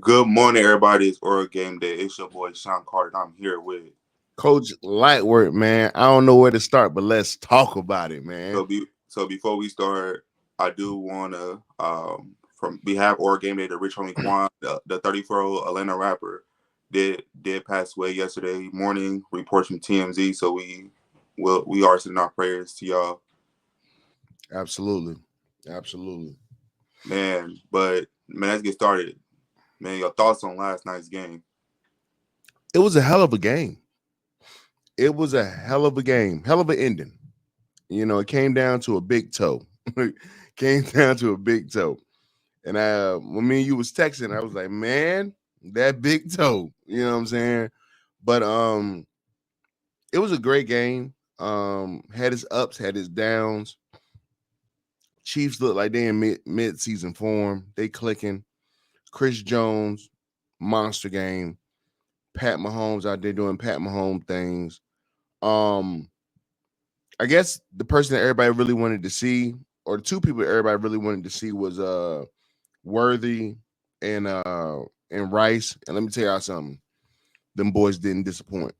Good morning, everybody. It's Oral Game Day. It's your boy Sean Carter. And I'm here with. Coach Lightwork, man. I don't know where to start, but let's talk about it, man. So before we start, I do want to from behalf of Oral Game Day, the Rich Homie Quan, the 34-year-old Atlanta rapper, did pass away yesterday morning. Reports from TMZ. So we are sending our prayers to y'all, Absolutely. Absolutely. man. But man, let's get started. Man, your thoughts on last night's game? It was a hell of a game. It was a hell of a game. Hell of an ending. It came down to a big toe. Came down to a big toe. And when me and you was texting, I was like, man, that big toe. You know what I'm saying? But it was a great game. Had its ups, had its downs. Chiefs look like they in mid-season form. They clicking. Chris Jones, monster game. Pat Mahomes out there doing Pat Mahomes things. I guess the person that everybody really wanted to see, or the two people that everybody really wanted to see, was Worthy and Rice. And let me tell y'all something. Them boys didn't disappoint.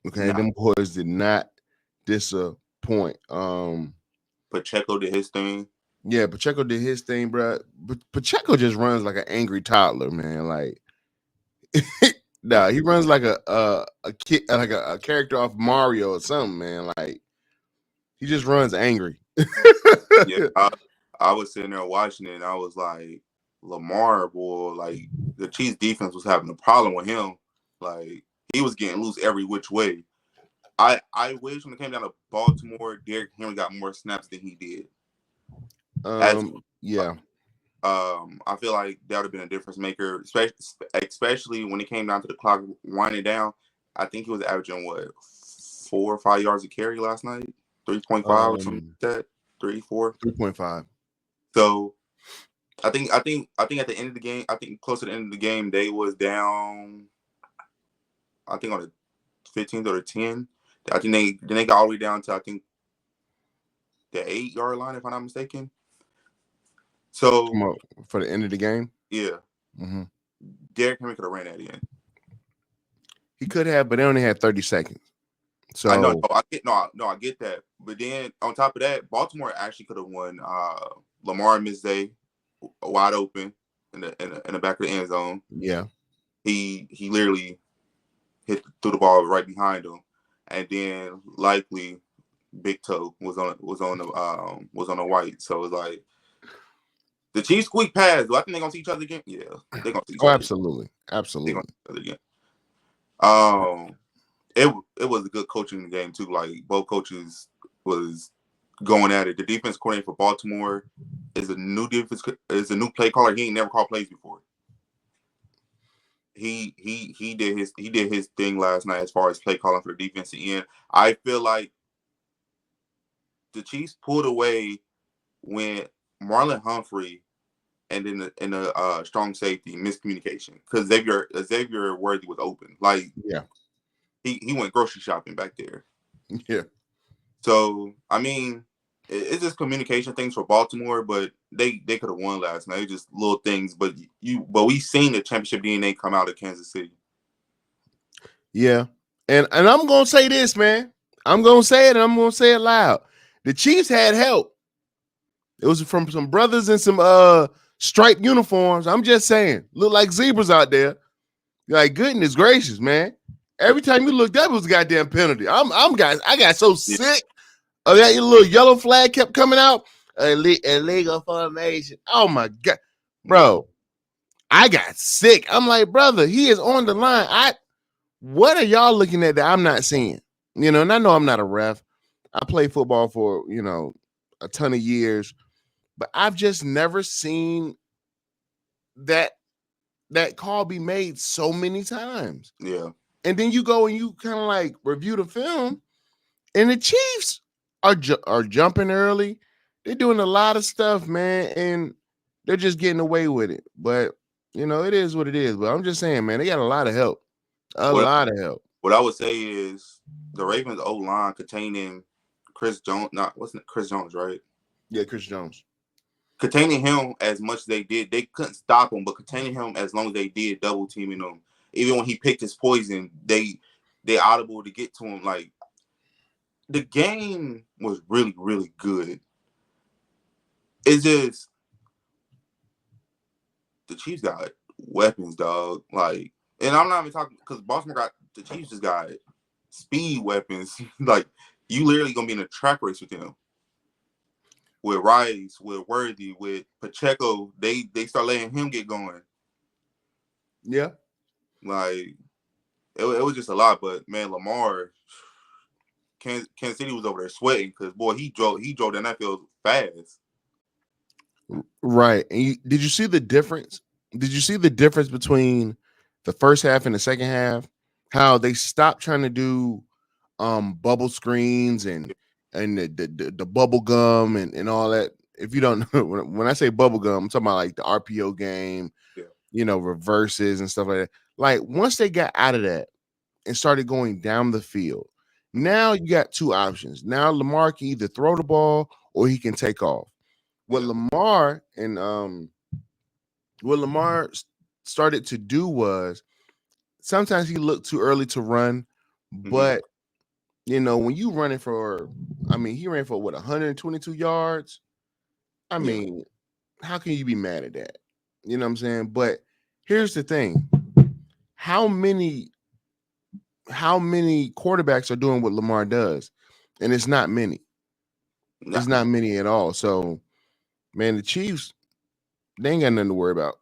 Okay, Nah, them boys did not disappoint. Pacheco did his thing. Yeah, Pacheco did his thing, bro. But Pacheco just runs like an angry toddler, man. Like, nah, he runs like a kid, like a character off Mario or something, man. Like, he just runs angry. Yeah, I was sitting there watching it, and I was like, Lamar, boy, like the Chiefs defense was having a problem with him. Like he was getting loose every which way. I wish when it came down to Baltimore, Derrick Henry got more snaps than he did. As Yeah, I feel like that would have been a difference maker, especially when it came down to the clock winding down. I think he was averaging what 4 or 5 yards a carry last night, 3.5 or something like that, 3, 4. 3.5. So I think at the end of the game, I think close to the end of the game, they was down. I think on the 15th or the 10. I think they got all the way down to I think the 8 yard line, if I'm not mistaken. So Come on, for the end of the game. yeah, Mm-hmm. Derrick Henry could have ran that in. He could have, but they only had 30 seconds. I know, So I get that. But then on top of that, Baltimore actually could have won. Lamar missed wide open in the back of the end zone. yeah, He literally threw the ball right behind him, and then likely Big Toe was on the white. So it's like the Chiefs squeak past. Do I think they're gonna see each other again? Yeah, they're gonna see each oh, other again. absolutely, They're gonna absolutely. see each other again. Um, it was a good coaching game too. Like both coaches was going at it. The defense coordinator for Baltimore is a new play caller. He ain't never called plays before. He did his thing last night as far as play calling for the defensive end. I feel like the Chiefs pulled away when Marlon Humphrey and then the strong safety miscommunication because Xavier Worthy was open. Like Yeah, he went grocery shopping back there. yeah, So I mean, it's just communication things for Baltimore, but they could have won last night. It's just little things, but we seen the championship DNA come out of Kansas City. yeah. And I'm gonna say this, man. I'm gonna say it, and I'm gonna say it loud. The Chiefs had help. It was from some brothers in some striped uniforms. I'm just saying, look like zebras out there. You're like, goodness gracious, man. Every time you looked up, it was a goddamn penalty. I got so Yeah, sick of that little yellow flag kept coming out. Illegal formation. Oh my god, yeah. bro. I got sick. I'm like, brother, he is on the line. What are y'all looking at that I'm not seeing? And I know I'm not a ref. I played football for, a ton of years, but I've just never seen that call be made so many times. Yeah. And then you go and you kind of like review the film, and the Chiefs are jumping early. They're doing a lot of stuff, man, and they're just getting away with it. But it is what it is. But I'm just saying, man, they got a lot of help. A What lot of help. what I would say is the Ravens O line containing Chris Jones. Not wasn't it Chris Jones, right? Yeah, Chris Jones. containing him as much as they did, they couldn't stop him. But containing him as long as they did, double teaming him, even when he picked his poison, they audible to get to him. Like the game was really really good. It's just the Chiefs got weapons, dog. Like, and I'm not even talking because Baltimore got the Chiefs just got speed weapons. Like you literally gonna be in a track race with them. With Rice, with Worthy, with Pacheco, they start letting him get going. Yeah. Like it was just a lot, but man, Lamar, Kansas City was over there sweating because boy, he drove down that field fast. Right. And did you see the difference? Did you see the difference between the first half and the second half? How they stopped trying to do bubble screens and the bubble gum and all that. If you don't know, when I say bubble gum, I'm talking about like the RPO game, Yeah. Reverses and stuff like that. Like once they got out of that and started going down the field, now you got two options. Now Lamar can either throw the ball or he can take off. What Yeah. Lamar and what Lamar started to do was sometimes he looked too early to run, Mm-hmm. but when you running for, he ran for what 122 yards. I Yeah. mean, how can you be mad at that? You know what I'm saying? But here's the thing: how many quarterbacks are doing what Lamar does, and it's not many. Nah, It's not many at all. So, man, the Chiefs, they ain't got nothing to worry about.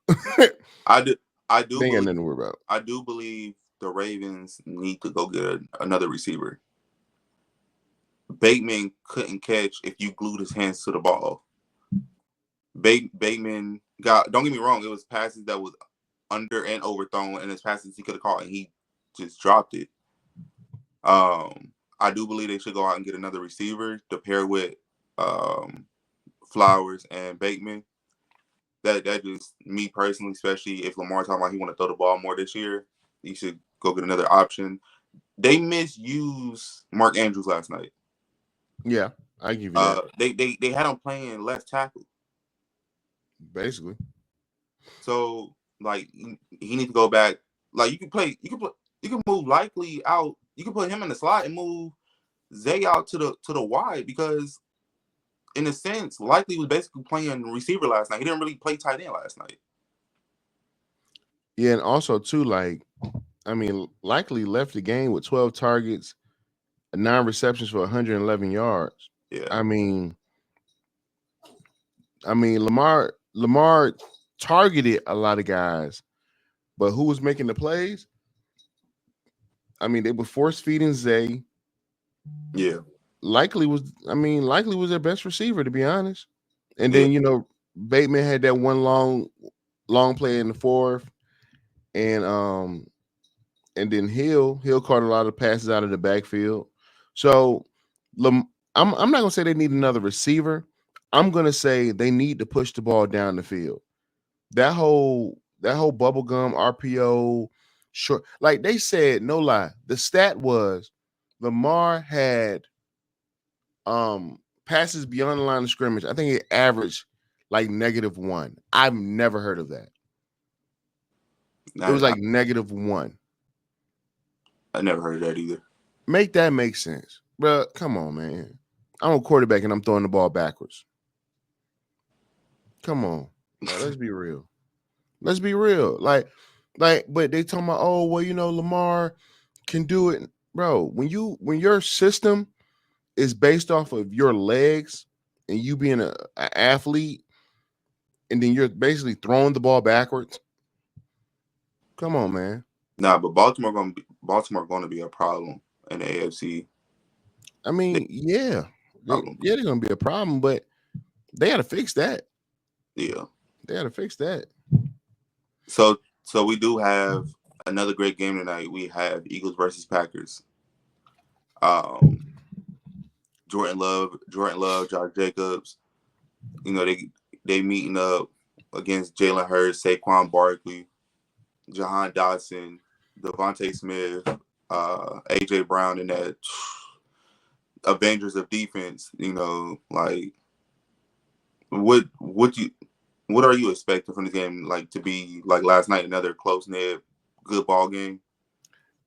I do I They do ain't got believe nothing to worry about. I do believe the Ravens need to go get another receiver. Bateman couldn't catch if you glued his hands to the ball. Bateman got, don't get me wrong, it was passes that was under and overthrown, and his passes he could have caught, and he just dropped it. I do believe they should go out and get another receiver to pair with um, Flowers and Bateman. That just me personally, especially if Lamar talking about he want to throw the ball more this year, he should go get another option. They misused Mark Andrews last night. Yeah, I give you that. They had him playing left tackle. Basically. So like he needs to go back. Like you can move Likely out. You can put him in the slot and move Zay out to the wide because in a sense, Likely was basically playing receiver last night. He didn't really play tight end last night. Yeah, and also too, like, Likely left the game with 12 targets, 9 receptions for 111 yards. Yeah. I mean, Lamar targeted a lot of guys, but who was making the plays? They were force feeding Zay. Yeah. Likely was their best receiver, to be honest. And Yeah. then Bateman had that one long play in the fourth, and then Hill caught a lot of passes out of the backfield. So I'm not gonna say they need another receiver. I'm gonna say they need to push the ball down the field. That whole bubblegum RPO short, like they said, no lie. The stat was Lamar had passes beyond the line of scrimmage. I think it averaged like -1. I've never heard of that. It was I, like -1. I never heard of that either. Make that make sense, bro. Come on, man. I'm a quarterback and I'm throwing the ball backwards. Come on, let's be real. Let's be real. But they talking about, oh well, Lamar can do it, bro. When your system is based off of your legs and you being a athlete, and then you're basically throwing the ball backwards. Come on, man. Nah, but Baltimore gonna be a problem in the AFC. Yeah, Problem. they're gonna be a problem, but they got to fix that. Yeah. They got to fix that. So we do have another great game tonight. We have Eagles versus Packers. Jordan Love, Josh Jacobs. They meeting up against Jalen Hurts, Saquon Barkley, Jahan Dotson, Devontae Smith, AJ Brown, and that Avengers of defense. Like What what are you expecting from this game? Like to be like last night, another close knit, good ball game.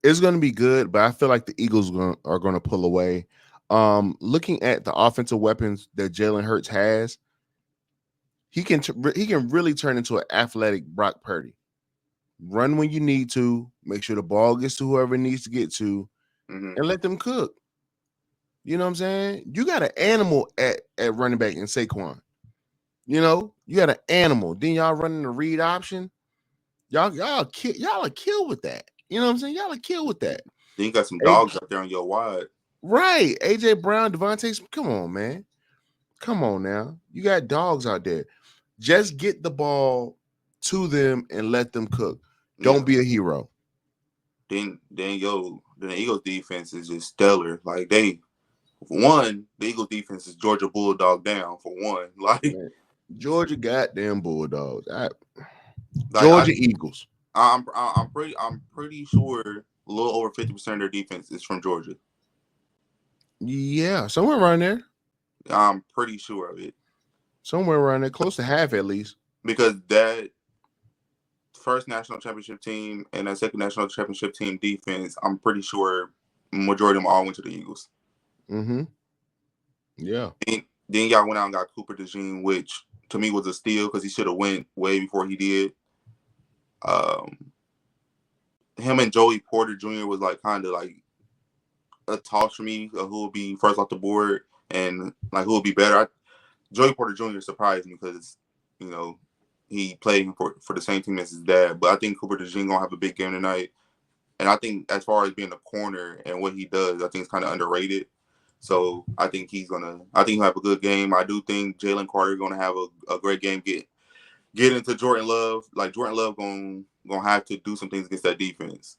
It's going to be good, but I feel like the Eagles are going to pull away. Looking at the offensive weapons that Jalen Hurts has, he can really turn into an athletic Brock Purdy. Run when you need to, make sure the ball gets to whoever it needs to get to, Hmm. and let them cook. You know what I'm saying? You got an animal at running back in Saquon. You know, you got an animal. Then y'all running the read option. Y'all are kill with that. You know what I'm saying? Y'all are kill with that. Then you got some Hey, dogs out there on your wide. right. AJ Brown, Devontae. Come on, man. Come on now. You got dogs out there. Just get the ball to them and let them cook. Yeah. Don't be a hero. Then the Eagles defense is just stellar. Like they one, the Eagles defense is Georgia Bulldog down for one. Man. Georgia goddamn Bulldogs. Like Georgia Eagles. I'm pretty sure a little over 50% of their defense is from Georgia. Yeah, somewhere around there. I'm pretty sure of it Somewhere around there. Close to half at least. because that first national championship team and that second national championship team defense, I'm pretty sure majority of them all went to the Eagles. Mm-hmm. Yeah. Then y'all went out and got Cooper DeJean, which to me was a steal because he should have went way before he did. Um, him and Joey Porter Jr. was like kind of like a toss for me of who would be first off the board and like who would be better. Joey Porter Jr. surprised me because you know he played for the same team as his dad, but I think Cooper DeJean gonna have a big game tonight. And I think as far as being a corner and what he does, I think it's kind of underrated. So I think he'll have a good game. I do think Jalen Carter gonna have a great game. Get into Jordan Love. Like Jordan Love gonna have to do some things against that defense.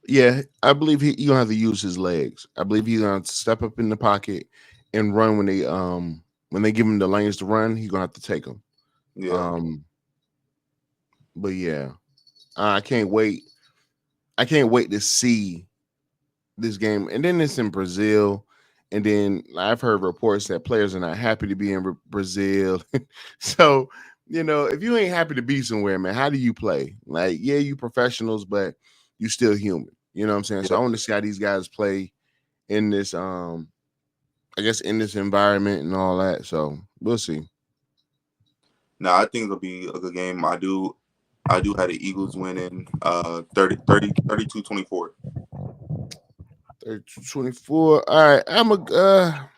Yeah, I believe he gonna have to use his legs. I believe he's gonna step up in the pocket and run when they give him the lanes to run. He's gonna have to take them. Yeah, Um, but yeah, I can't wait. I can't wait to see this game. And then it's in Brazil. And then I've heard reports that players are not happy to be in Brazil. So, if you ain't happy to be somewhere, man, how do you play? Like, yeah, you professionals, but you still human. You know what I'm saying? So yeah. I want to see how these guys play in this I guess in this environment and all that. So we'll see. Now I think it'll be a good game. I do have the Eagles winning 32-24. 24. All right.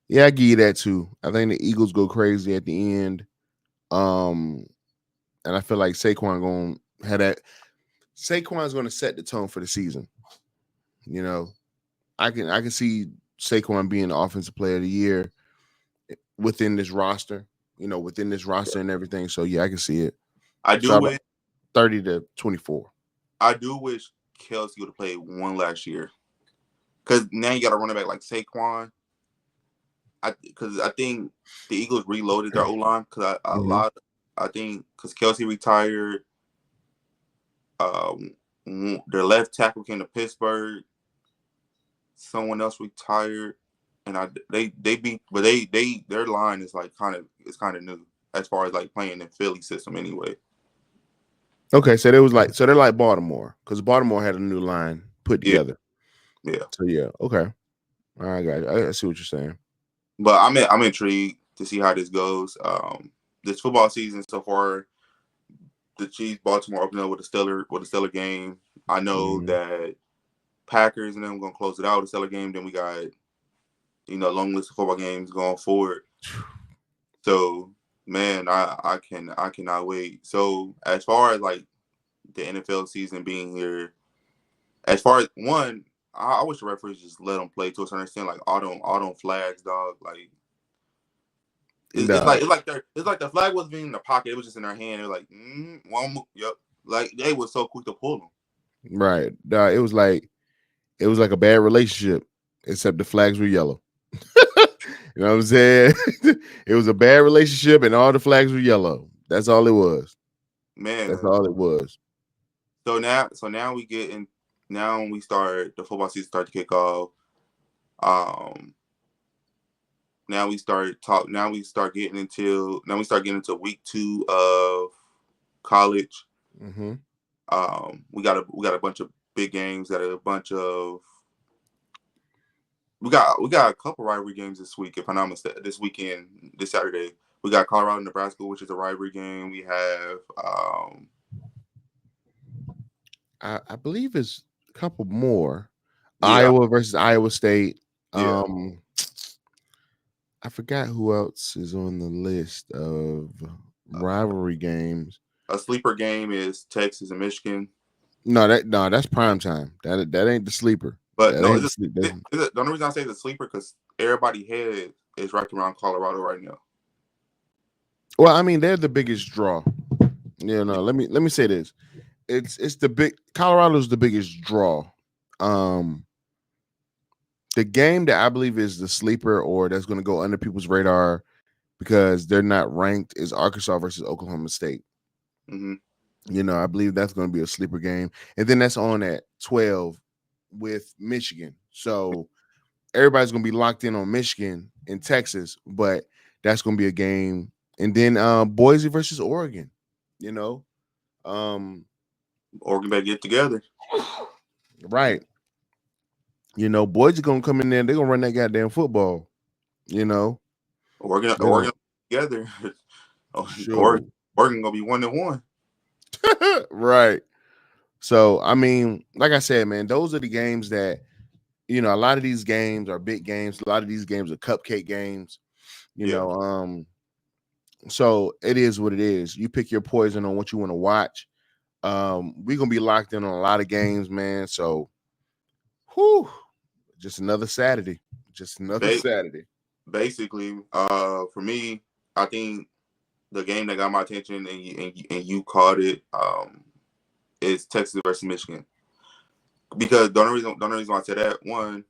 Yeah, I give you that too. I think the Eagles go crazy at the end. Um, and I feel like Saquon gonna have that. Saquon's gonna set the tone for the season. You know, I can see Saquon being the offensive player of the year within this roster. Within this roster and everything. So yeah, I can see it. I So do about wish 30-24. I do wish Kelsey would have played one last year because now you got to run it back like Saquon. I think the Eagles reloaded their O line because Mm-hmm. I think because Kelsey retired, their left tackle came to Pittsburgh. Someone else retired, and they beat, but their line is like kind of new as far as like playing in Philly system anyway. Okay, so they're like Baltimore because Baltimore had a new line put Yeah, together. yeah. So yeah, okay, all right, guys, I see what you're saying. But I'm intrigued to see how this goes. This football season so far, the Chiefs Baltimore opened up with a stellar game. I know Mm-hmm. that Packers and them gonna close it out with a stellar game. Then we got a long list of football games going forward. So man, I cannot wait. So as far as like the NFL season being here, as far as one, I wish the referees just let them play to a certain extent. Like all them flags, dog. Like Nah, it's like the flag wasn't even in the pocket. It was just in their hand. It was like one move, yep. Like they were so quick to pull them. right. Nah, it was like a bad relationship, except the flags were yellow. You know what I'm saying? It was a bad relationship, and all the flags were yellow. That's all it was. That's Man, all it was. so now we get in. Now we start the football season start to kick off. Um, Now we start getting into week 2 of college. Mm-hmm. We got a bunch of big games. Got a bunch of we got a couple rivalry games this week. If I'm not mistaken, this weekend, this Saturday, we got Colorado, Nebraska, which is a rivalry game. We have I believe it's a couple more. yeah, Iowa versus Iowa State. yeah, I forgot who else is on the list of rivalry games. a sleeper game is Texas and Michigan. No, that's prime time. That ain't the sleeper. But That no, ain't the sleep. the only reason I say it's a sleeper because everybody head is right around Colorado right now. Well, I mean, they're the biggest draw. Let me say this. It's the big Colorado's the biggest draw. Um, the game that I believe is the sleeper or that's going to go under people's radar because they're not ranked is Arkansas versus Oklahoma State. Mm-hmm. I believe that's going to be a sleeper game, and then that's on at 12 with Michigan. So everybody's going to be locked in on Michigan and Texas, but that's going to be a game. And then Boise versus Oregon. You know, Oregon better get together. right. Boys are gonna come in there. They're gonna run that goddamn football. You know, they're gonna Oregon together. sure, Oregon gonna be 1-1. right. So I mean, like I said, man, those are the games that a lot of these games are big games. A lot of these games are cupcake games. You Yeah, know, so it is what it is. You pick your poison on what you want to watch. We're gonna be locked in on a lot of games, man. So, whew, just another Saturday. Just another ba- Saturday. basically, for me, I think the game that got my attention and you caught it, is Texas versus Michigan. Because the only reason why I said that, one,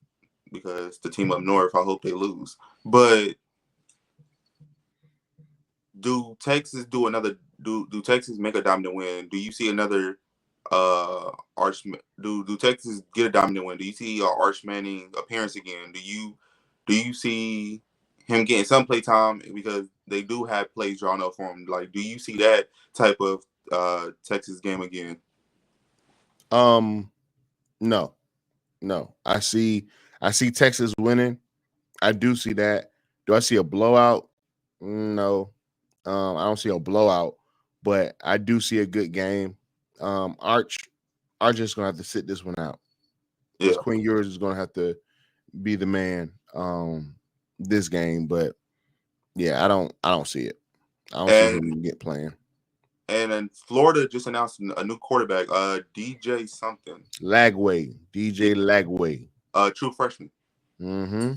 because the team up north, I hope they lose. But do Texas do another? Do Texas make a dominant win? Do you see another Arch? Do Texas get a dominant win? Do you see Arch Manning appearance again? Do you see him getting some play time because they do have plays drawn up for him? Like, do you see that type of Texas game again? Um, no, no. I see Texas winning. I do see that. Do I see a blowout? No. I don't see a blowout, but I do see a good game. Arch is gonna have to sit this one out because Yeah, Quinn Ewers is gonna have to be the man this game. But yeah, I don't see it. I don't see and him get playing. and then Florida just announced a new quarterback, DJ something. Lagway, Yeah, DJ Lagway. true freshman. Mm-hmm.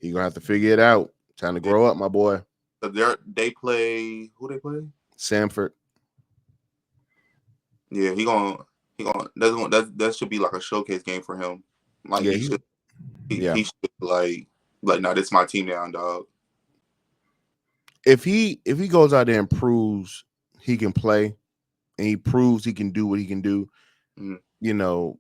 He gonna have to figure it out. Time to Yeah, grow up, my boy. so they play who they play. Sanford. Yeah, that should be like a showcase game for him. Like Yeah, he should yeah. he should like no, this is my team now, dog. If he goes out there and proves he can play and he proves he can do what he can do, Mm, you know,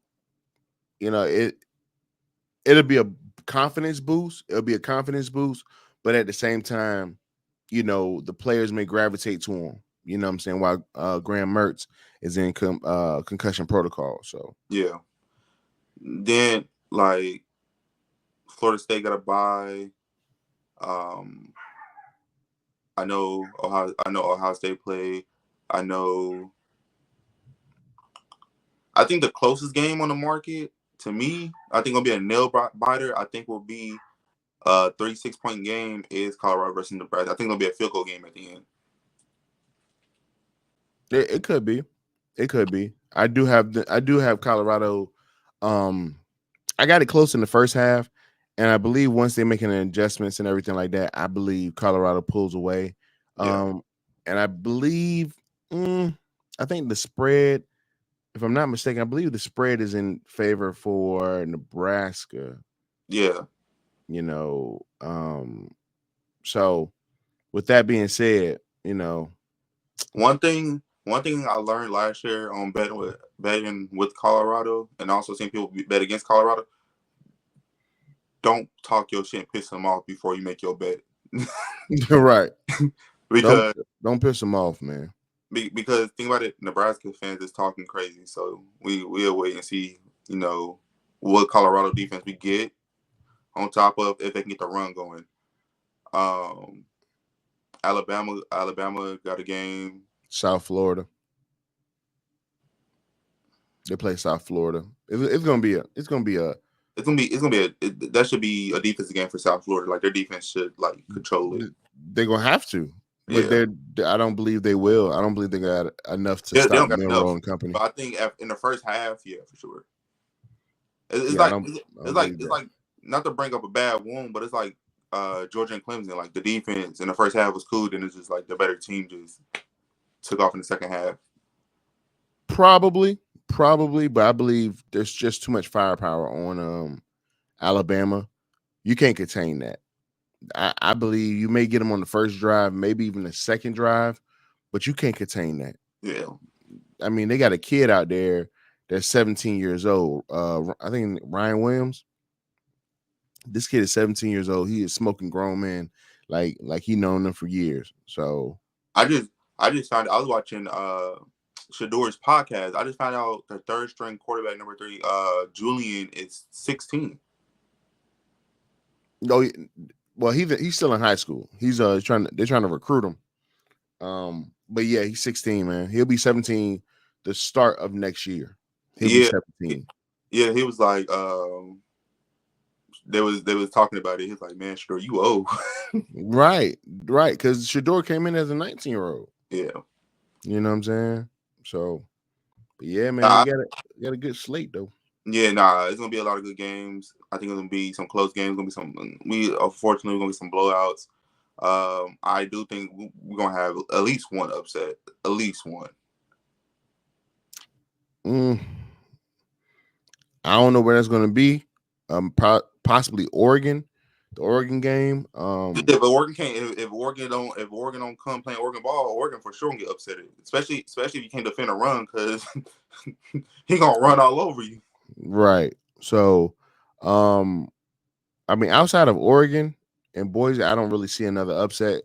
it'll be a confidence boost. It'll be a confidence boost, but at the same time, the players may gravitate to him. You know what I'm saying? While Graham Mertz is in concussion protocol. So yeah. Then like Florida State got to buy. Um, I know Ohio State played. I know. I think the closest game on the market to me, I think will be a nail biter. I think will be a 36-point game is Colorado versus Nebraska. I think it'll be a field goal game at the end. it could be. It could be. I do have Colorado. Um, I got it close in the first half, and I believe once they're making the adjustments and everything like that, I believe Colorado pulls away. Yeah, Um, and I believe, I think the spread, if I'm not mistaken, I believe the spread is in favor for Nebraska. yeah. You know, um, so with that being said, One thing I learned last year on betting with Colorado, and also seeing people bet against Colorado. Don't talk your shit and piss them off before you make your bet. Right. Don't because don't piss them off, man. because think about it, Nebraska fans is talking crazy. So we'll wait and see, you know, what Colorado defense we get on top of if they can get the run going. Um, Alabama got a game. South Florida. They play South Florida. It's gonna be a. It's gonna be a. That should be a defensive game for South Florida. Like their defense should like control it. They're gonna have to, but Yeah, I don't believe they will. I don't believe they got enough to they stop don't got Milroe enough. and company. But I think in the first half, yeah, for sure. It's Yeah, like I don't believe it's that. like not to bring up a bad wound, but it's like Georgia and Clemson. Like the defense in the first half was cool, then it's just like the better team just took off in the second half. Probably, but I believe there's just too much firepower on Alabama. You can't contain that. I believe you may get them on the first drive, maybe even the second drive, but you can't contain that. Yeah, I mean, they got a kid out there that's 17 years old. I think Ryan Williams. This kid is 17 years old. He is smoking grown men like he known them for years. So I just found I was watching Shador's podcast. I just found out the third string quarterback number 3, Julian, is 16. no, well he's still in high school. He's they're trying to recruit him. But yeah, he's 16, man. He'll be 17 the start of next year. He'll be Yeah, 17. yeah. He was like, they was talking about it. He's like, man, Shador, you old. Right. Because Shador came in as a 19-year-old. Yeah. You know what I'm saying? So, but yeah, man, Nah, we got a good slate though. yeah, nah, it's gonna be a lot of good games. I think it's gonna be some close games. Gonna be some. We unfortunately we're gonna get some blowouts. I do think we're gonna have at least one upset. At least one. I don't know where that's going to be. Possibly Oregon, the Oregon game. If Oregon can't, if Oregon don't come playing Oregon ball, Oregon for sure gonna get upset. Especially if you can't defend a run, because he gonna run all over you. Right. So, I mean, outside of Oregon and Boise, I don't really see another upset.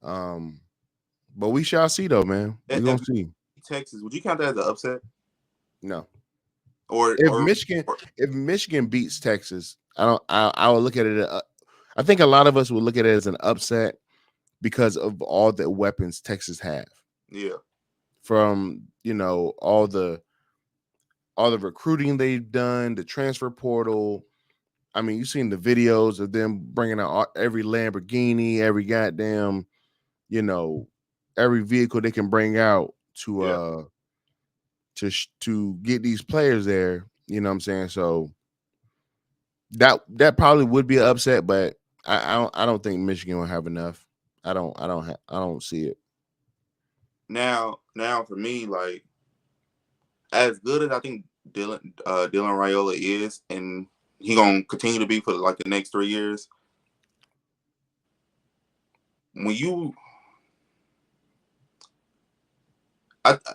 But we shall see, though, man. We're gonna see. Texas, would you count that as an upset? No. Or If Michigan beats Texas, I would look at it. I think a lot of us will look at it as an upset because of all the weapons Texas have. Yeah. From all the recruiting they've done, the transfer portal. I mean, you've seen the videos of them bringing out every Lamborghini, every goddamn, every vehicle they can bring out to to get these players there. You know what I'm saying? So that probably would be an upset, but I don't think Michigan will have enough. I don't see it. Now for me, like, as good as I think Dylan Raiola is, and he gonna continue to be for like the next 3 years. When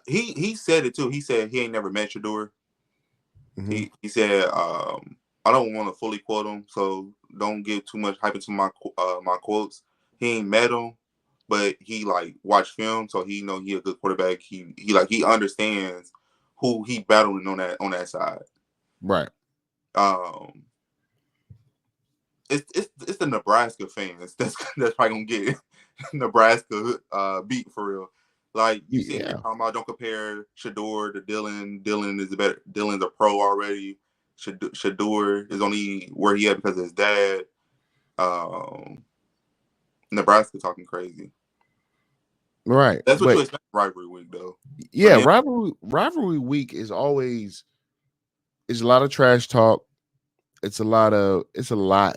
he said it too. He said he ain't never met Shador. Mm-hmm. He said, I don't want to fully quote him, so don't give too much hype into my quotes. He ain't met him, but he like watched film, so he know he a good quarterback. He understands who he battling on that side. Right. It's the Nebraska fans that's probably gonna get Nebraska beat for real. Like you see, talking about don't compare Shador to Dylan. Dylan is better. Dylan's a pro already. Shador is only where he at because of his dad. Nebraska talking crazy. Right. That's what you expect rivalry week though. Yeah, rivalry week is always a lot of trash talk. It's a lot,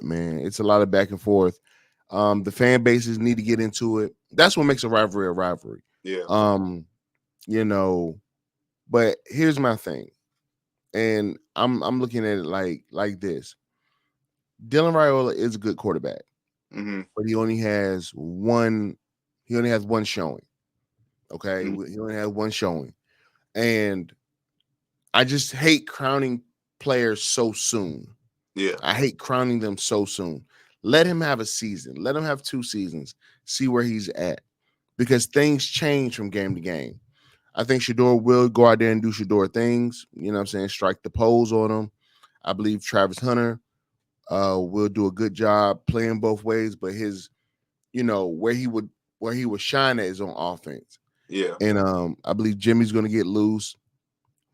man. It's a lot of back and forth. The fan bases need to get into it. That's what makes a rivalry a rivalry. Yeah. But here's my thing. And I'm looking at it like this. Dylan Raiola is a good quarterback. Mm-hmm. But he only has one showing. Okay? Mm-hmm. He only has one showing. And I just hate crowning players so soon. Yeah. I hate crowning them so soon. Let him have a season. Let him have 2 seasons. See where he's at, because things change from game to game. I think Shador will go out there and do Shador things. You know what I'm saying? Strike the pose on him. I believe Travis Hunter will do a good job playing both ways, but his, where he would shine at is on offense. Yeah, And I believe Jimmy's going to get loose,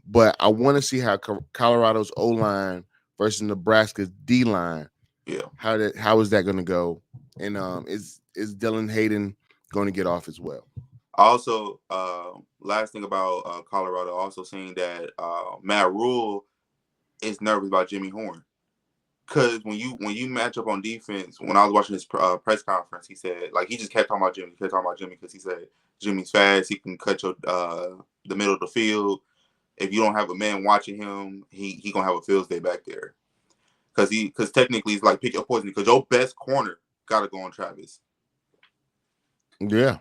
but I want to see how Colorado's O line versus Nebraska's D line, yeah. how is that going to go, and is Dylan Hayden going to get off as well? Also, last thing about Colorado, also seeing that Matt Rule is nervous about Jimmy Horn. Because when you match up on defense, when I was watching his press conference, he said, like, he just kept talking about Jimmy. He kept talking about Jimmy because he said Jimmy's fast. He can cut your the middle of the field. If you don't have a man watching him, he gonna have a field day back there. Because technically it's like pick your poison. Because your best corner gotta go on Travis. Yeah.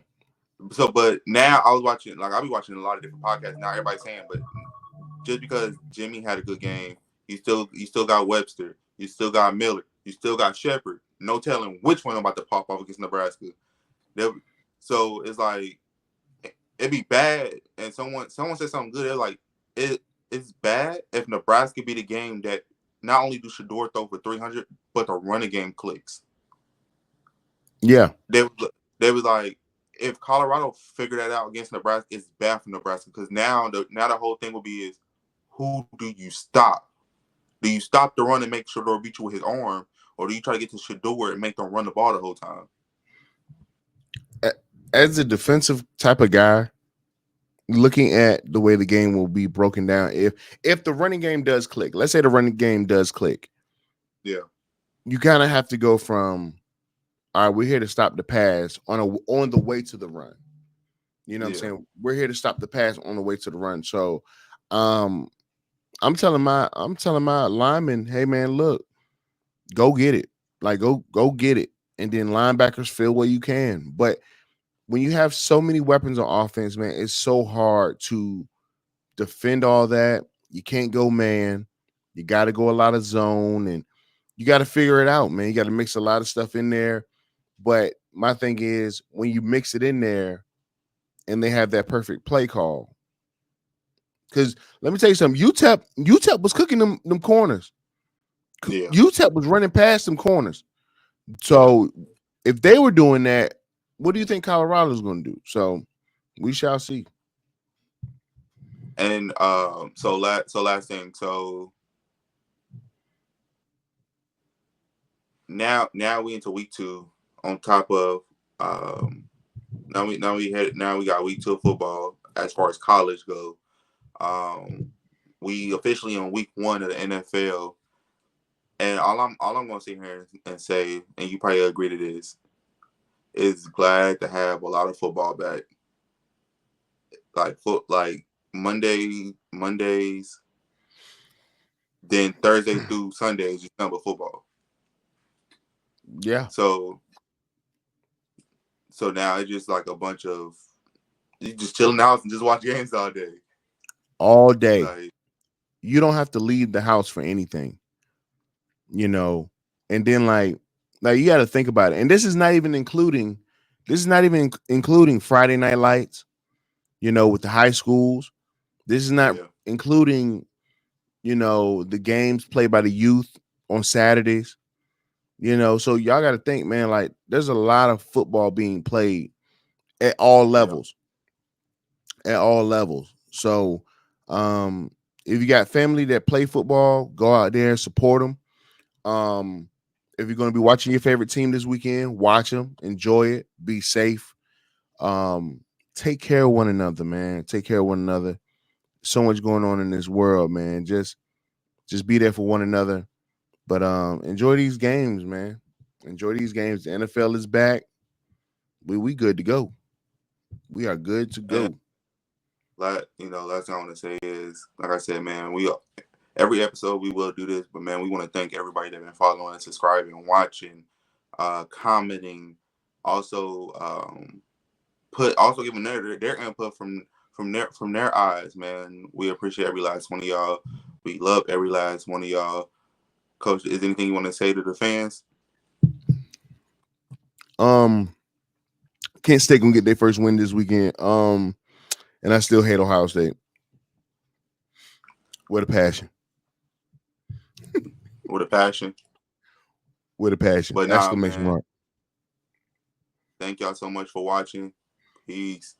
So, but now I was watching, like, I'll be watching a lot of different podcasts now. Everybody's saying, but just because Jimmy had a good game, you still got Webster, you still got Miller, you still got Shepard. No telling which one about to pop off against Nebraska. So it's like it'd be bad. And someone said something good. They're like, it's bad if Nebraska be the game that not only do Shador throw for 300, but the running game clicks. Yeah. They was like, if Colorado figure that out against Nebraska, it's bad for Nebraska, because now the whole thing will be is, who do you stop? Do you stop the run and make Shador beat you with his arm, or do you try to get to Shador and make them run the ball the whole time? As a defensive type of guy, looking at the way the game will be broken down, if the running game does click, let's say the running game does click, yeah, you kind of have to go from, all right, we're here to stop the pass on the way to the run. You know what I'm saying? We're here to stop the pass on the way to the run. So, I'm telling my lineman, hey man, look, go get it. Like go get it. And then linebackers fill where you can. But when you have so many weapons on offense, man, it's so hard to defend all that. You can't go man. You got to go a lot of zone, and you got to figure it out, man. You got to mix a lot of stuff in there. But my thing is, when you mix it in there and they have that perfect play call, because let me tell you something, UTEP was cooking them corners. yeah, UTEP was running past them corners. yeah. So if they were doing that, what do you think Colorado's going to do? So we shall see. And last thing, so now we into week 2. On top of now we got week 2 of football as far as college go. We officially on week 1 of the NFL, and all I'm gonna sit here and say, and you probably agree to this, is glad to have a lot of football back. Like Mondays, then Thursday through Sundays just number football. Yeah. So now it's just like a bunch of, you just chill in the house and just watch games all day. All day. Like, You don't have to leave the house for anything. And then like you got to think about it. And this is not even including Friday night lights, with the high schools. This is not yeah, including, the games played by the youth on Saturdays. So y'all got to think, man, like there's a lot of football being played at all yeah, levels. At all levels. So if you got family that play football, go out there and support them. If you're going to be watching your favorite team this weekend, watch them, enjoy it, be safe. Take care of one another, man. Take care of one another. So much going on in this world, man. Just be there for one another. But enjoy these games, man. Enjoy these games. The NFL is back. We good to go. We are good to and go. last thing I want to say is, like I said, man, every episode we will do this, but man, we want to thank everybody that been following, subscribing, watching, commenting, also also giving their input from their eyes, man. We appreciate every last one of y'all. We love every last one of y'all. Coach, is anything you want to say to the fans? Kent State gonna get their first win this weekend. And I still hate Ohio State. With a passion. With a passion. With a passion. But nah, Exclamation man. mark. Thank y'all so much for watching. Peace.